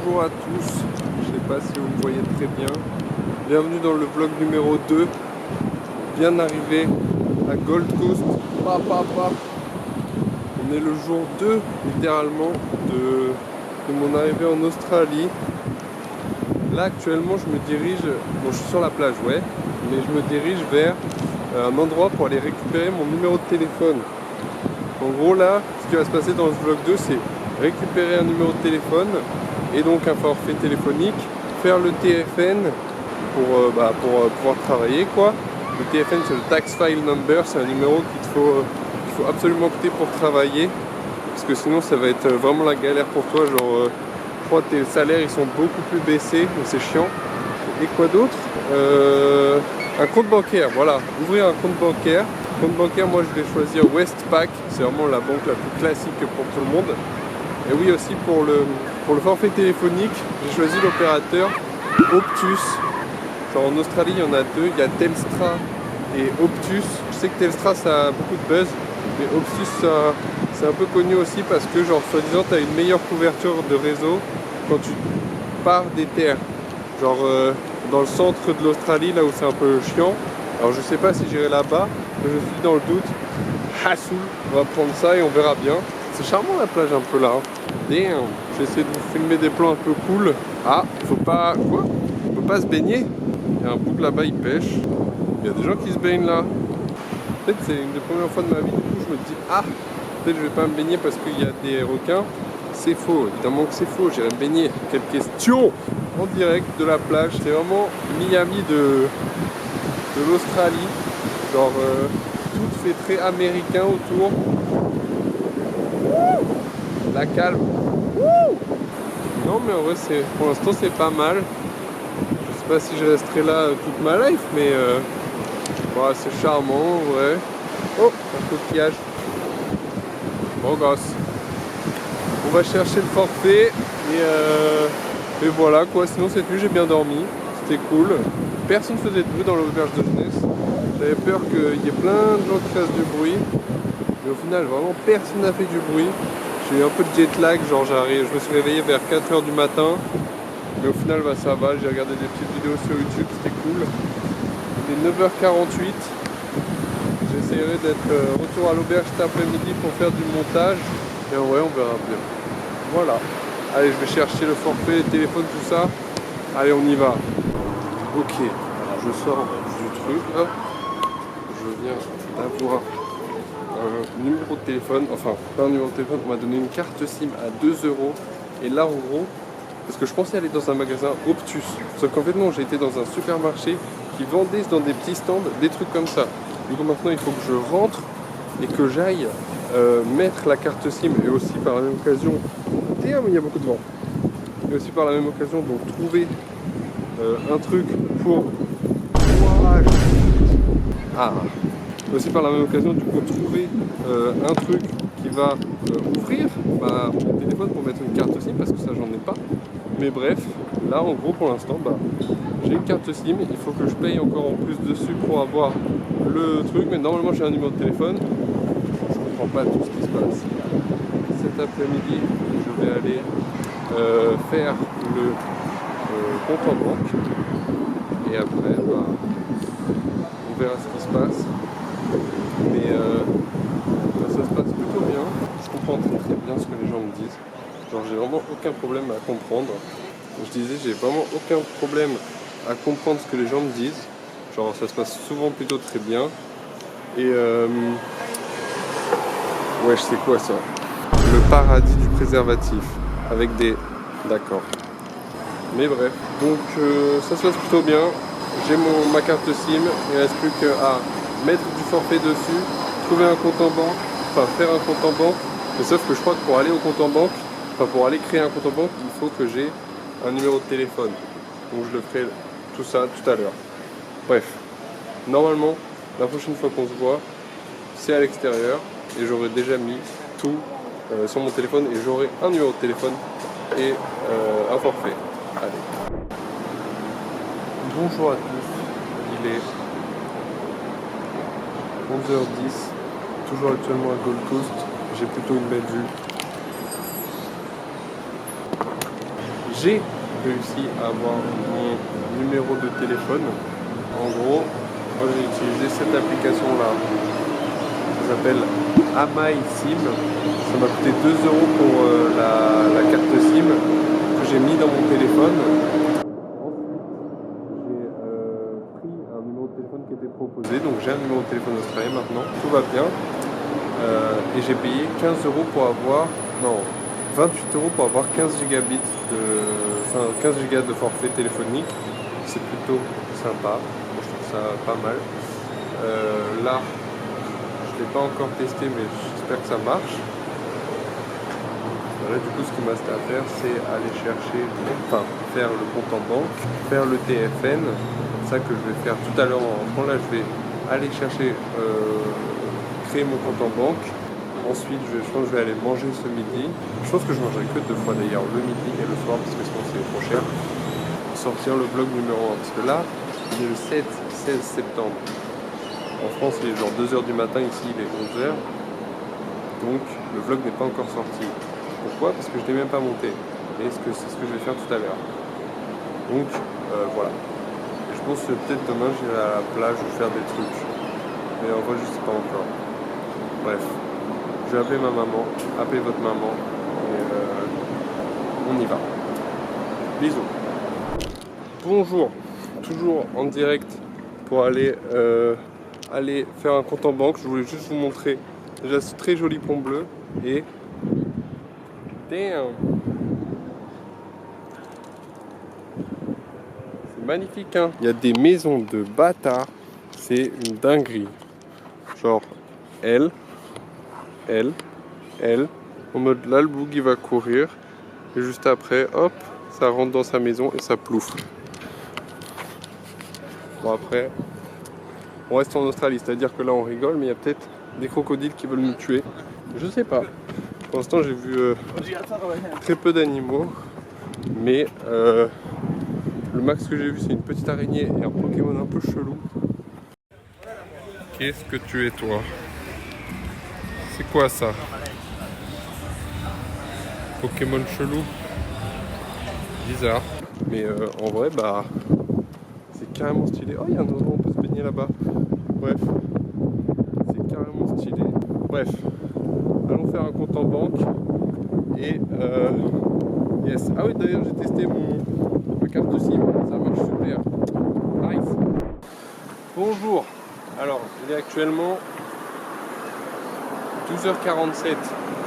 Bonjour à tous, je sais pas si vous me voyez très bien. Bienvenue dans le vlog numéro 2. Bien arrivé à Gold Coast. On est le jour 2 littéralement de mon arrivée en Australie. Là actuellement je me dirige, bon je suis sur la plage ouais, mais je me dirige vers un endroit pour aller récupérer mon numéro de téléphone. En gros là, ce qui va se passer dans ce vlog 2 c'est récupérer un numéro de téléphone et donc un forfait téléphonique, faire le TFN pour pouvoir travailler quoi. Le TFN c'est le Tax File Number, c'est un numéro qu'il faut absolument que tu aies pour travailler parce que sinon ça va être vraiment la galère pour toi, genre je crois que tes salaires ils sont beaucoup plus baissés, donc c'est chiant. Et quoi d'autre, un compte bancaire, voilà, ouvrir un compte bancaire. Compte bancaire, moi je vais choisir Westpac, c'est vraiment la banque la plus classique pour tout le monde. Et oui aussi pour le forfait téléphonique, j'ai choisi l'opérateur Optus. Genre en Australie il y en a deux, il y a Telstra et Optus. Je sais que Telstra ça a beaucoup de buzz, mais Optus c'est un peu connu aussi parce que genre soi-disant tu as une meilleure couverture de réseau quand tu pars des terres. Genre dans le centre de l'Australie là où c'est un peu chiant. Alors je sais pas si j'irai là-bas, mais je suis dans le doute. Hassoul, on va prendre ça et on verra bien. C'est charmant la plage un peu là. Damn. J'essaie de vous filmer des plans un peu cool. Ah, faut pas... Quoi ? Faut pas se baigner. Il y a un bouc là-bas, il pêche. Il y a des gens qui se baignent là. Peut-être c'est une des premières fois de ma vie, du coup je me dis ah, peut-être je vais pas me baigner parce qu'il y a des requins. C'est faux, évidemment que c'est faux, j'irai me baigner. Quelle question! En direct de la plage, c'est vraiment Miami de l'Australie. Genre tout fait très américain autour. La calme. Non mais en vrai pour l'instant c'est pas mal. Je sais pas si je resterai là toute ma life, mais voilà, c'est charmant, ouais. Oh, un coquillage. Bon gosse. On va chercher le forfait et voilà quoi. Sinon cette nuit j'ai bien dormi. C'était cool. Personne faisait de bruit dans l'auberge de jeunesse. J'avais peur qu'il y ait plein de gens qui fassent du bruit. Mais au final vraiment personne n'a fait du bruit. J'ai eu un peu de jet lag, genre je me suis réveillé vers 4h du matin. Mais au final bah, ça va, j'ai regardé des petites vidéos sur YouTube, c'était cool. Il est 9h48. J'essaierai d'être retour à l'auberge cet après-midi pour faire du montage. Et ouais, on verra bien. Voilà. Allez, je vais chercher le forfait, le téléphone, tout ça. Allez, on y va. Ok, alors je sors du truc là. Je viens d'avoir un numéro de téléphone, enfin pas un numéro de téléphone, on m'a donné une carte SIM à 2€. Et là en gros, parce que je pensais aller dans un magasin Optus, sauf qu'en fait non, j'ai été dans un supermarché qui vendait dans des petits stands des trucs comme ça. Du coup maintenant il faut que je rentre et que j'aille mettre la carte SIM et aussi par la même occasion, mais il y a beaucoup de vent, et aussi par la même occasion donc trouver un truc pour aussi par la même occasion du coup trouver un truc qui va ouvrir mon téléphone pour mettre une carte SIM parce que ça j'en ai pas. Mais bref, là en gros pour l'instant j'ai une carte SIM, il faut que je paye encore en plus dessus pour avoir le truc, mais normalement j'ai un numéro de téléphone. Je comprends pas tout ce qui se passe. Cet après-midi je vais aller faire le compte en banque et après on verra ce qui se passe. Mais ça se passe plutôt bien. Je comprends très très bien ce que les gens me disent. Genre j'ai vraiment aucun problème à comprendre. Je disais j'ai vraiment aucun problème à comprendre ce que les gens me disent. Genre ça se passe souvent plutôt très bien. Et ouais je sais quoi ça. Le paradis du préservatif. Avec des... D'accord. Mais bref. Donc ça se passe plutôt bien. J'ai ma carte SIM. Il ne reste plus qu'à mettre du forfait dessus, trouver un compte en banque, enfin faire un compte en banque, mais sauf que je crois que pour aller au compte en banque, pour aller créer un compte en banque, il faut que j'ai un numéro de téléphone. Donc je le ferai tout ça tout à l'heure. Bref, normalement, la prochaine fois qu'on se voit, c'est à l'extérieur et j'aurai déjà mis tout sur mon téléphone et j'aurai un numéro de téléphone et un forfait. Allez. Bonjour à tous, il est 11h10, toujours actuellement à Gold Coast, j'ai plutôt une belle vue. j'ai réussi à avoir mon numéro de téléphone. En gros, moi j'ai utilisé cette application là, ça s'appelle AmySIM. Ça m'a coûté 2 € pour la carte SIM que j'ai mis dans mon téléphone. Ensuite, j'ai pris un numéro de téléphone qui était proposé, donc j'ai un numéro de téléphone australien maintenant, tout va bien. Et j'ai payé 15 € pour avoir, non, 28 € pour avoir 15 gigabits de 15 gigas de forfait téléphonique. C'est plutôt sympa, moi, je trouve ça pas mal. Là, je ne l'ai pas encore testé, mais j'espère que ça marche. Là, du coup, ce qui me reste à faire, c'est aller chercher, faire le compte en banque, faire le TFN. C'est ça que je vais faire tout à l'heure en rentrant. Là, je vais aller chercher, créer mon compte en banque. Ensuite, je pense que je vais aller manger ce midi. Je pense que je mangerai que 2 fois d'ailleurs, le midi et le soir, parce que sinon c'est trop cher. Sortir le vlog numéro 1, parce que là, il est le 16 septembre. En France, il est genre 2 h du matin, ici il est 11 h. Donc, le vlog n'est pas encore sorti. Pourquoi? Parce que je ne l'ai même pas monté. Et c'est ce que je vais faire tout à l'heure. Donc, voilà. Et je pense que peut-être demain, j'irai à la plage ou faire des trucs. Mais en vrai, je ne sais pas encore. Bref. Je vais appeler ma maman, appelez votre maman, et on y va. Bisous. Bonjour, toujours en direct pour aller faire un compte en banque. Je voulais juste vous montrer déjà ce très joli pont bleu et damn, c'est magnifique hein. Il y a des maisons de bâtards, c'est une dinguerie. Genre elle, en mode là le boogie va courir et juste après hop ça rentre dans sa maison et ça plouffe. Bon après on reste en Australie, c'est à dire que là on rigole mais il y a peut-être des crocodiles qui veulent nous tuer, je sais pas. Pour l'instant j'ai vu très peu d'animaux mais le max que j'ai vu c'est une petite araignée et un Pokémon un peu chelou. Qu'est-ce que tu es toi? C'est quoi ça? Pokémon chelou, bizarre, mais en vrai bah c'est carrément stylé. Oh il y a un endroit où on peut se baigner là-bas. Bref, c'est carrément stylé. Bref, allons faire un compte en banque et yes. Ah oui d'ailleurs j'ai testé ma carte de SIM, ça marche super. Nice. Bonjour. Alors il est actuellement 12h47.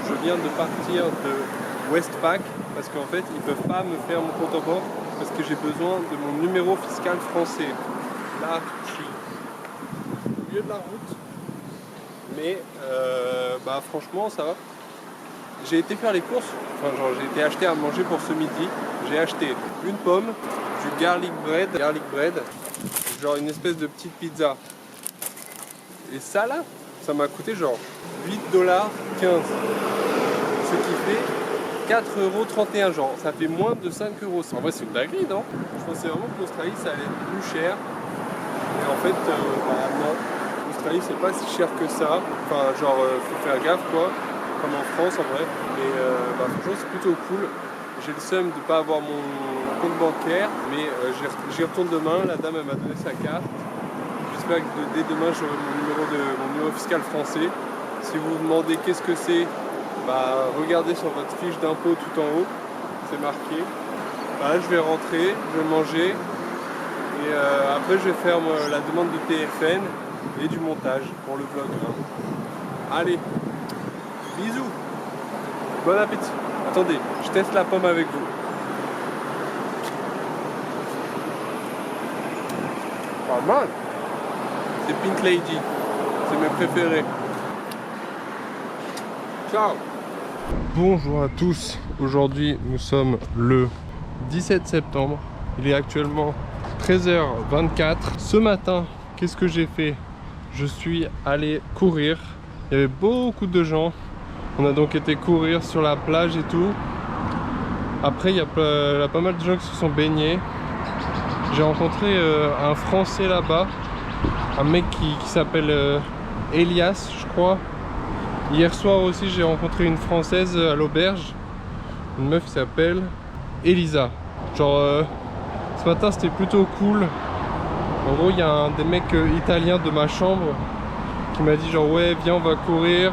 Je viens de partir de Westpac parce qu'en fait ils peuvent pas me faire mon compte en banque parce que j'ai besoin de mon numéro fiscal français. Là je suis au milieu de la route mais bah franchement ça va. J'ai été faire les courses, enfin genre j'ai été acheter à manger pour ce midi. J'ai acheté une pomme, du garlic bread, genre une espèce de petite pizza. Et ça là, ça m'a coûté genre 8,15 $. Ce qui fait 4,31 €, genre ça fait moins de 5 €. En vrai c'est une dinguerie non? Je pensais vraiment que l'Australie ça allait être plus cher. Et en fait bah non, l'Australie c'est pas si cher que ça. Enfin genre faut faire gaffe quoi, comme en France en vrai. Mais bah franchement c'est plutôt cool. J'ai le seum de ne pas avoir mon compte bancaire, mais j'y retourne demain. La dame elle m'a donné sa carte. J'espère que dès demain j'aurai mon numéro fiscal français. Si vous vous demandez qu'est-ce que c'est, bah, regardez sur votre fiche d'impôt tout en haut, c'est marqué. Bah, je vais rentrer, je vais manger et après je vais faire la demande de TFN et du montage pour le vlog. Hein. Allez, bisous, bon appétit. Attendez, je teste la pomme avec vous. Pas mal. C'est Pink Lady, c'est mes préférés. Ciao. Bonjour à tous, aujourd'hui nous sommes le 17 septembre, il est actuellement 13h24. Ce matin, qu'est-ce que j'ai fait? Je suis allé courir, il y avait beaucoup de gens, on a donc été courir sur la plage et tout. Après il y a pas mal de gens qui se sont baignés. J'ai rencontré un Français là-bas, un mec qui s'appelle Elias je crois. Hier soir aussi j'ai rencontré une Française à l'auberge, une meuf qui s'appelle Elisa. Genre ce matin c'était plutôt cool. En gros il y a un des mecs italiens de ma chambre qui m'a dit genre ouais viens on va courir.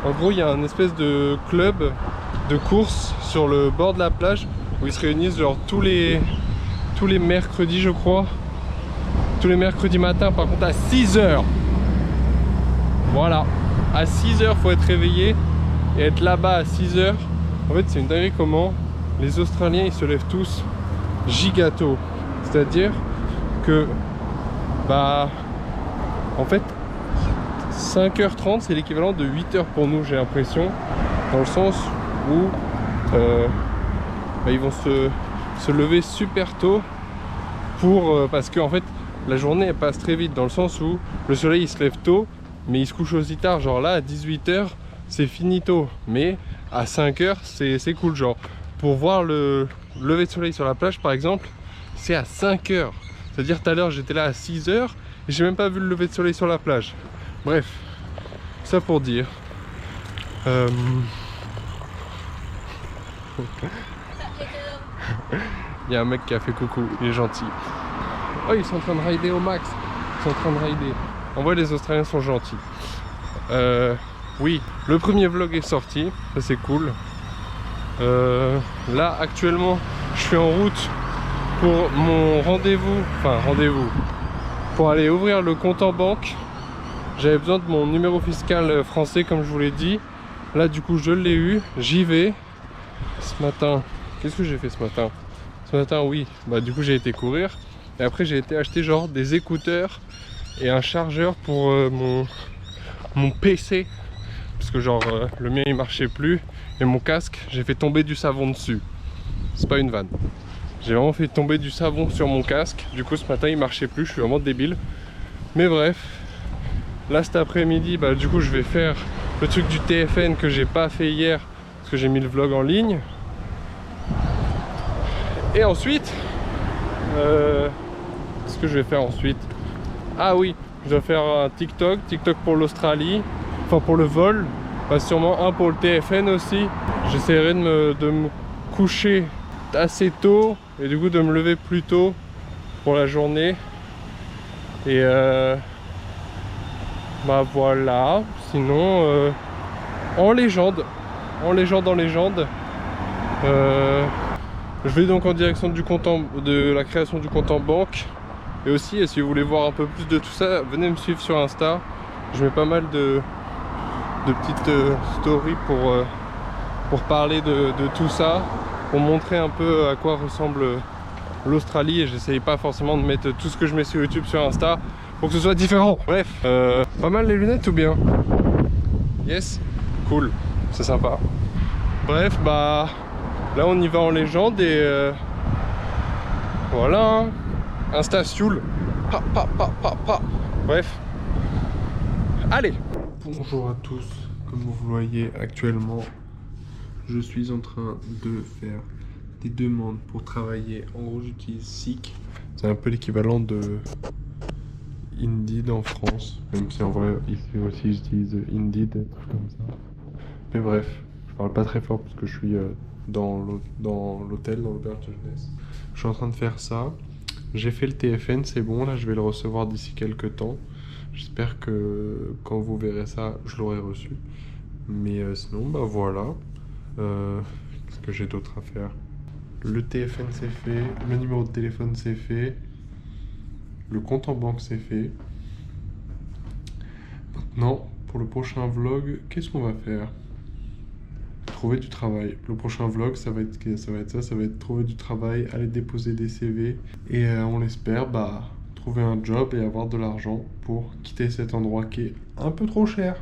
En gros il y a un espèce de club de course sur le bord de la plage où ils se réunissent genre tous les mercredis je crois. Tous les mercredis matin par contre à 6 h. Voilà, à 6 h faut être réveillé et être là-bas à 6 h. En fait c'est une dinguerie comment les Australiens ils se lèvent tous gigato. C'est-à-dire que bah en fait 5h30 c'est l'équivalent de 8 h pour nous j'ai l'impression. Dans le sens où bah, ils vont se lever super tôt pour parce que en fait la journée elle passe très vite dans le sens où le soleil il se lève tôt mais il se couche aussi tard, genre là à 18 h c'est finito, mais à 5 h c'est cool. Genre pour voir le lever de soleil sur la plage par exemple c'est à 5 h, c'est à dire tout à l'heure j'étais là à 6 h et j'ai même pas vu le lever de soleil sur la plage. Bref, ça pour dire il y a un mec qui a fait coucou, il est gentil. Oh ils sont en train de rider au max. Ils sont en train de rider. En vrai les Australiens sont gentils. Oui, le premier vlog est sorti, ça c'est cool. Là actuellement je suis en route pour mon rendez-vous. Enfin rendez-vous pour aller ouvrir le compte en banque. J'avais besoin de mon numéro fiscal français comme je vous l'ai dit. Là du coup je l'ai eu, j'y vais. Ce matin, qu'est-ce que j'ai fait ce matin? Ce matin oui, bah du coup j'ai été courir. Et après j'ai été acheter genre des écouteurs et un chargeur pour mon PC. Parce que genre le mien il marchait plus. Et mon casque, j'ai fait tomber du savon dessus. C'est pas une vanne. J'ai vraiment fait tomber du savon sur mon casque. Du coup ce matin il marchait plus, je suis vraiment débile. Mais bref, là cet après-midi, bah du coup je vais faire le truc du TFN que j'ai pas fait hier. Parce que j'ai mis le vlog en ligne. Et ensuite... qu'est-ce que je vais faire ensuite? Ah oui, je dois faire un TikTok pour l'Australie, enfin pour le vol, bah, sûrement un pour le TFN aussi. J'essaierai de me coucher assez tôt et du coup de me lever plus tôt pour la journée. Et bah voilà, sinon en légende, je vais donc en direction de la création du compte en banque. Et aussi, si vous voulez voir un peu plus de tout ça, venez me suivre sur Insta. Je mets pas mal de petites stories pour parler de tout ça, pour montrer un peu à quoi ressemble l'Australie. Et j'essaye pas forcément de mettre tout ce que je mets sur YouTube sur Insta pour que ce soit différent. Bref, pas mal les lunettes ou bien? Yes, cool, c'est sympa. Bref, bah là on y va en légende et voilà, hein. Insta Sioul. Bref, allez. Bonjour à tous, comme vous le voyez actuellement, je suis en train de faire des demandes pour travailler. En gros j'utilise Seek, c'est un peu l'équivalent de Indeed en France, même si en vrai ici aussi j'utilise Indeed, des trucs comme ça. Mais bref, je parle pas très fort parce que je suis dans l'hôtel, dans l'auberge de jeunesse. Je suis en train de faire ça. J'ai fait le TFN, c'est bon, là je vais le recevoir d'ici quelques temps. J'espère que quand vous verrez ça, je l'aurai reçu. Mais sinon, bah voilà. Qu'est-ce que j'ai d'autre à faire? Le TFN c'est fait, le numéro de téléphone c'est fait, le compte en banque c'est fait. Maintenant, pour le prochain vlog, qu'est-ce qu'on va faire? Trouver du travail. Le prochain vlog, ça va être trouver du travail, aller déposer des CV et on l'espère, bah trouver un job et avoir de l'argent pour quitter cet endroit qui est un peu trop cher.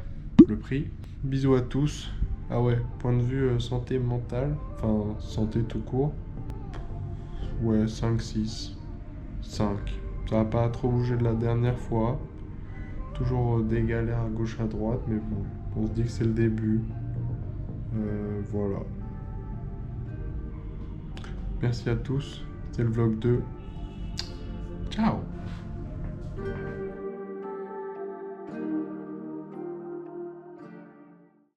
Le prix. Bisous à tous. Ah ouais, point de vue santé mentale, enfin santé tout court. Ouais, 5, 6. 5. Ça va pas trop bouger de la dernière fois. Toujours des galères à gauche à droite, mais bon, on se dit que c'est le début. Voilà. Merci à tous. C'était le vlog 2. Ciao.